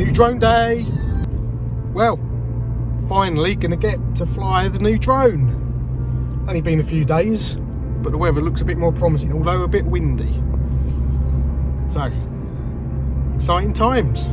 New drone day! Well, finally gonna get to fly the new drone. Only been a few days, but the weather looks a bit more promising, although a bit windy. So, exciting times.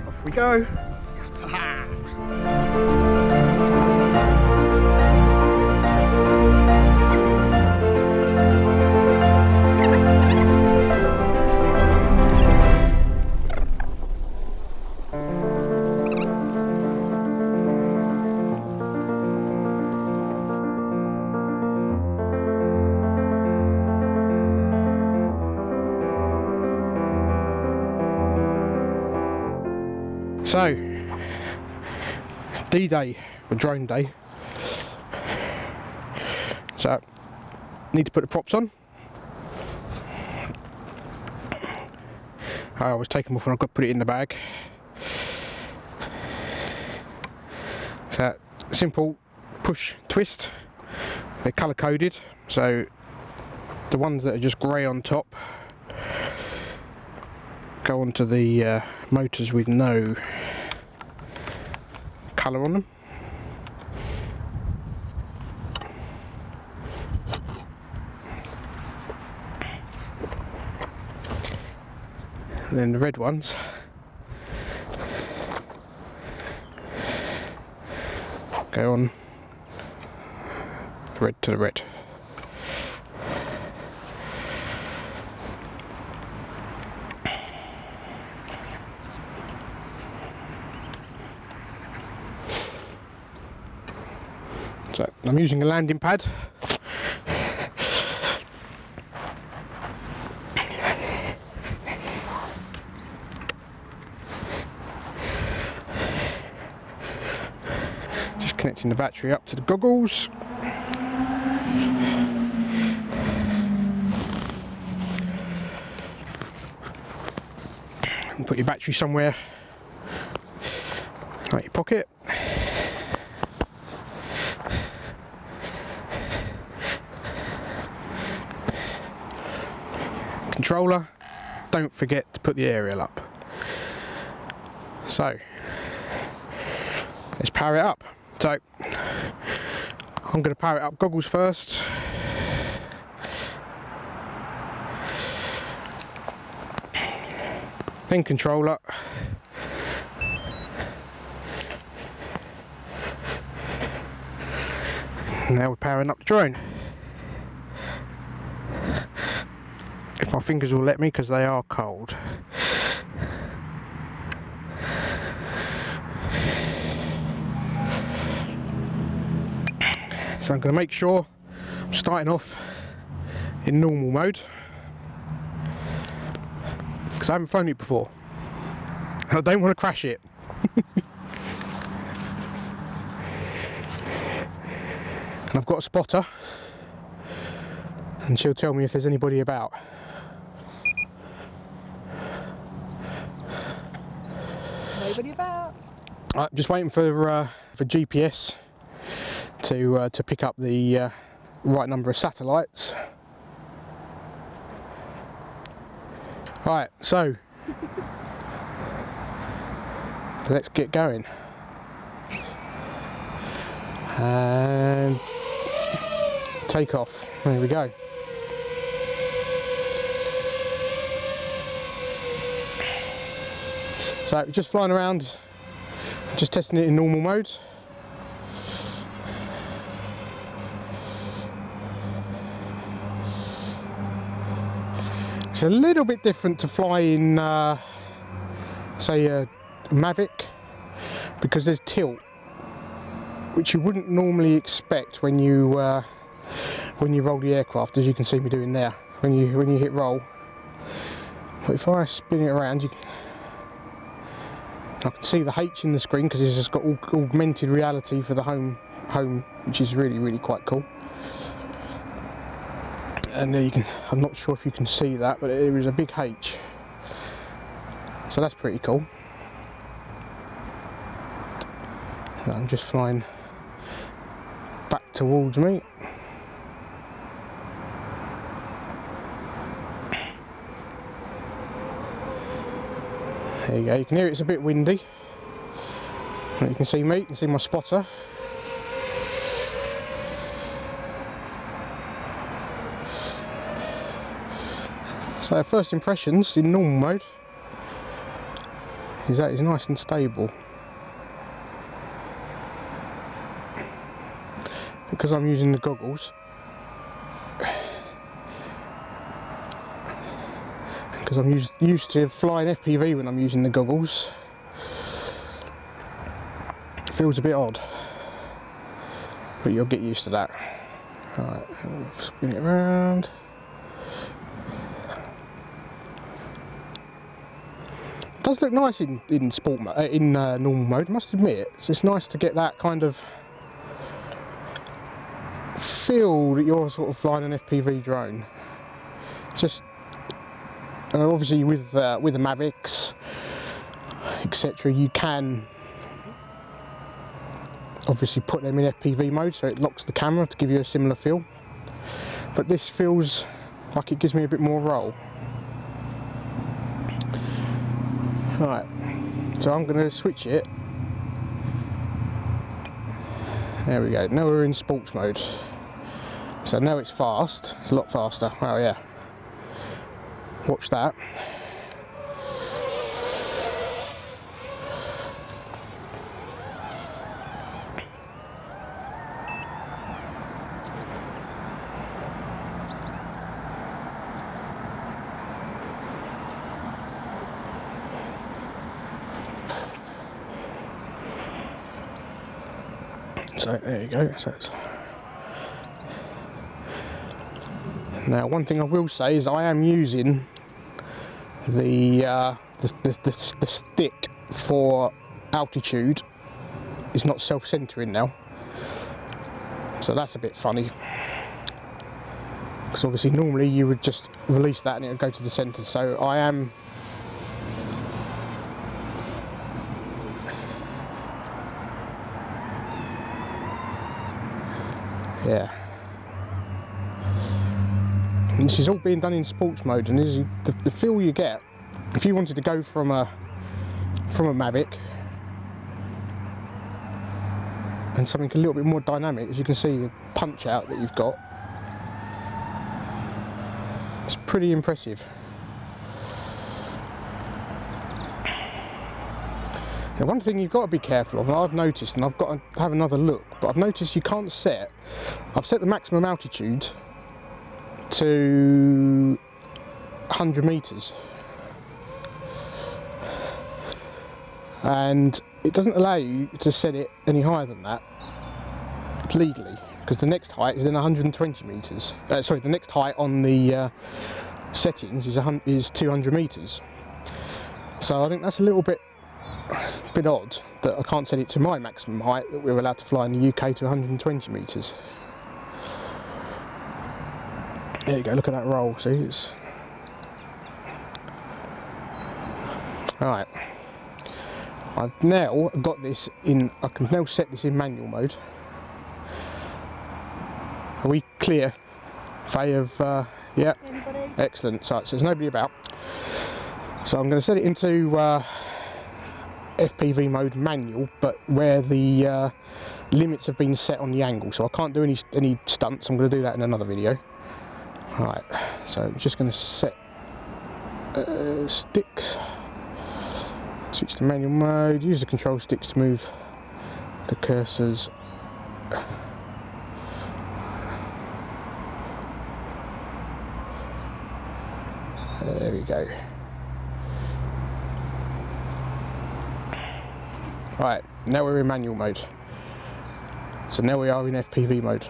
Off we go. So, it's D-Day, or drone day. So, need to put the props on. I always take them off when I've got to put it in the bag. So, simple push twist. They're colour coded, so the ones that are just grey on top go onto the motors with no colour on them. And then the red ones go on red to the red. So I'm using a landing pad. Just connecting the battery up to the goggles. And put your battery somewhere like your pocket. Controller, don't forget to put the aerial up. So let's power it up. So I'm going to power it up goggles first. Then controller. Now we're powering up the drone. If my fingers will let me, because they are cold. So I'm going to make sure I'm starting off in normal mode, because I haven't flown it before and I don't want to crash it. And I've got a spotter and she'll tell me if there's anybody about. Nobody about. Right, just waiting for GPS to pick up the right number of satellites. Right, so let's get going. And take off. There we go. So just flying around, just testing it in normal mode. It's a little bit different to flying, say, a Mavic, because there's tilt, which you wouldn't normally expect when you roll the aircraft, as you can see me doing there. When you hit roll, but if I spin it around, I can see the H in the screen because it's just got augmented reality for the home home, which is really quite cool. And there you can, I'm not sure if you can see that, but there is a big H. So that's pretty cool. I'm just flying back towards me. There you go, you can hear it's a bit windy. And you can see me, you can see my spotter. So first impressions in normal mode is that it's nice and stable. Because I'm using the goggles, because I'm used to flying FPV when I'm using the goggles, it feels a bit odd, but you'll get used to that. Alright, spin it around. It does look nice in sport mode, in normal mode, I must admit. It's just nice to get that kind of feel that you're sort of flying an FPV drone. Just obviously with the Mavics, etc., you can obviously put them in FPV mode, so it locks the camera to give you a similar feel. But this feels like it gives me a bit more roll. Right, so I'm going to switch it. There we go. Now we're in sports mode. So now it's fast. It's a lot faster. Oh yeah. Watch that. So there you go. So it's... Now, one thing I will say is I am using the stick for altitude. It's not self-centering now, so that's a bit funny. Because obviously normally you would just release that and it would go to the centre. So I am. Yeah. And this is all being done in sports mode, and this is the feel you get if you wanted to go from a Mavic and something a little bit more dynamic. As you can see, the punch out that you've got, it's pretty impressive. Now, one thing you've got to be careful of, and I've noticed, and I've got to have another look, but I've noticed you can't set. I've set the maximum altitude to 100 meters, and it doesn't allow you to set it any higher than that legally, because the next height is then 120 meters. Sorry, the next height on the settings is 200 meters. So I think that's a little bit odd that I can't set it to my maximum height that we're allowed to fly in the UK to 120 meters. There you go, look at that roll, see, it's... Alright, I've now got this in, I can now set this in manual mode. Are we clear, Faye, of, yeah, Anybody? Excellent, so there's nobody about. So I'm going to set it into FPV mode manual, but where the limits have been set on the angle, so I can't do any stunts. I'm going to do that in another video. Right, so I'm just going to set sticks, switch to manual mode, use the control sticks to move the cursors. There we go. Right, now we're in manual mode. So now we are in FPV mode.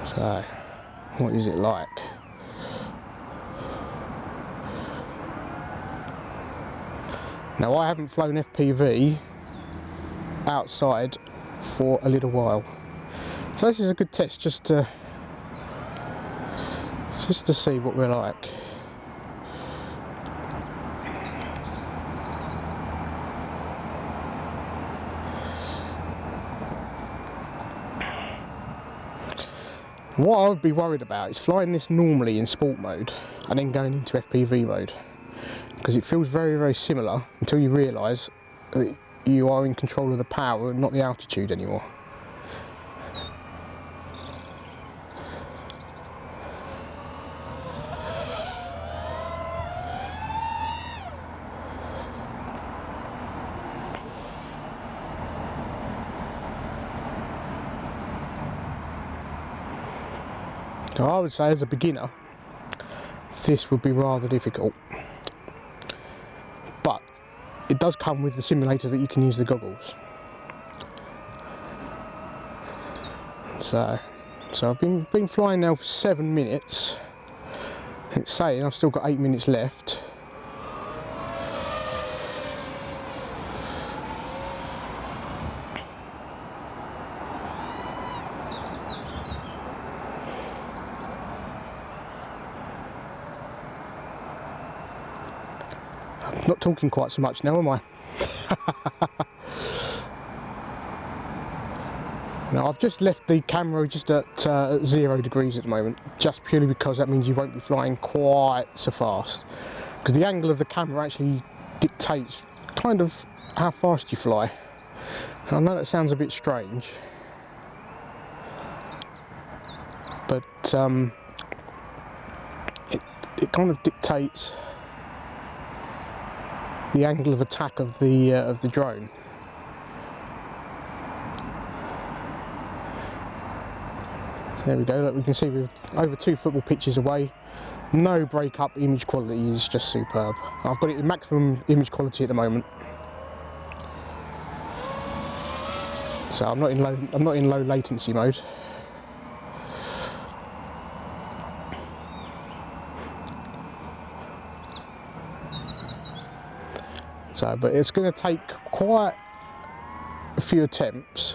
So, what is it like? Now I haven't flown FPV outside for a little while, so this is a good test just to see what we're like. What I would be worried about is flying this normally in sport mode and then going into FPV mode, because it feels very, very similar until you realise that you are in control of the power and not the altitude anymore. So I would say as a beginner this would be rather difficult, but it does come with the simulator that you can use the goggles. So I've been flying now for 7 minutes. It's saying I've still got 8 minutes left. I'm not talking quite so much now, am I? Now I've just left the camera just at 0 degrees at the moment, just purely because that means you won't be flying quite so fast, because the angle of the camera actually dictates kind of how fast you fly. I know that sounds a bit strange, but it kind of dictates the angle of attack of the drone. So there we go. Look, we can see we're over 2 football pitches away. No break-up. Image quality is just superb. I've got it in maximum image quality at the moment. So I'm not in low latency mode. So, but it's going to take quite a few attempts.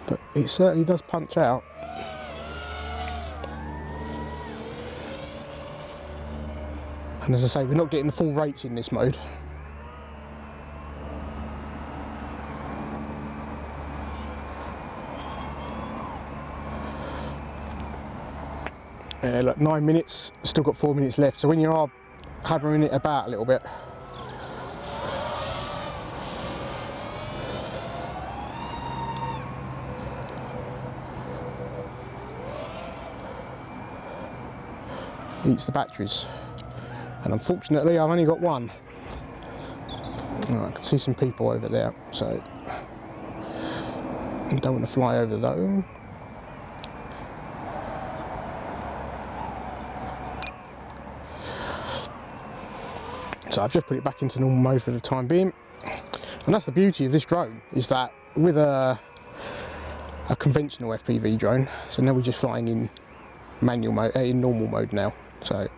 But it certainly does punch out. And as I say, we're not getting the full rates in this mode. Yeah, look, 9 minutes, still got 4 minutes left. So when you are hammering it about a little bit, eats the batteries. And unfortunately, I've only got one. Oh, I can see some people over there, so I don't want to fly over though. So I've just put it back into normal mode for the time being, and that's the beauty of this drone, is that with a conventional FPV drone, so now we're just flying in manual mode, in normal mode now. So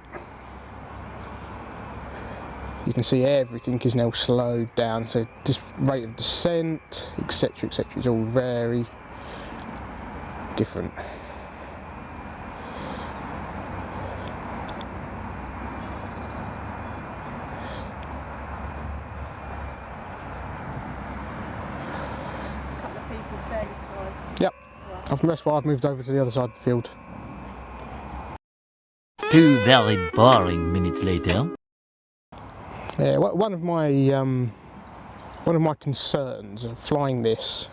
you can see everything is now slowed down. So this rate of descent, etc., etc., is all very different. Yep, that's why I've moved over to the other side of the field. 2 very boring minutes later. Yeah, one of my concerns of flying this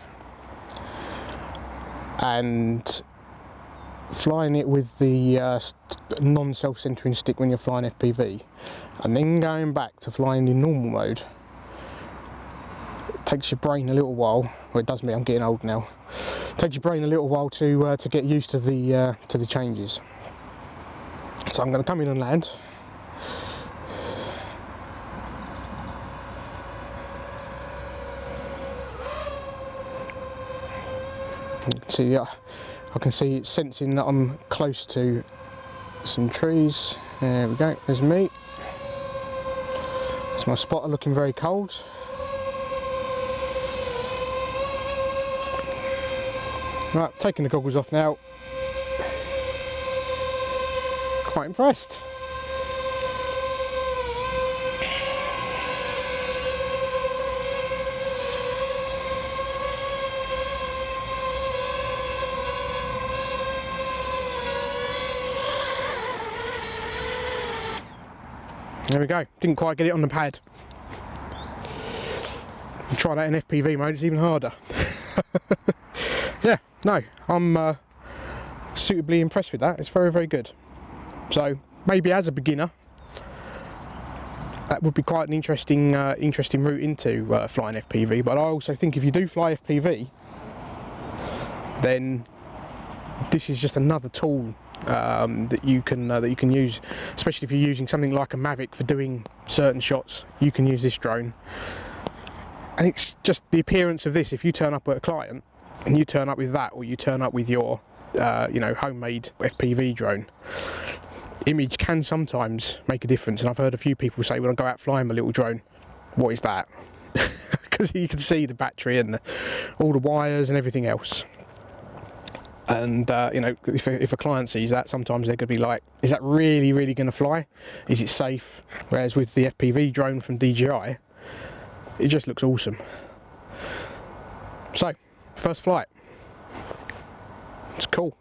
and flying it with the non-self-centering stick when you're flying FPV, and then going back to flying in normal mode, it takes your brain a little while. Well, it does me. I'm getting old now. It takes your brain a little while to get used to the changes. So I'm going to come in and land. You can see I can see it's sensing that I'm close to some trees. There we go, there's me. It's my spotter looking very cold. Right, taking the goggles off now. Quite impressed. There we go, didn't quite get it on the pad. Try that in FPV mode, it's even harder. Yeah, no, I'm suitably impressed with that. It's very, very good. So maybe as a beginner, that would be quite an interesting route into flying FPV. But I also think if you do fly FPV, then this is just another tool that you can use, especially if you're using something like a Mavic for doing certain shots. You can use this drone, and it's just the appearance of this. If you turn up at a client and you turn up with that, or you turn up with your homemade FPV drone, image can sometimes make a difference. And I've heard a few people say when I go out flying my little drone, what is that? Because you can see the battery and all the wires and everything else. And if a client sees that, sometimes they're going to be like, is that really going to fly? Is it safe? Whereas with the FPV drone from DJI, it just looks awesome. So, first flight. It's cool.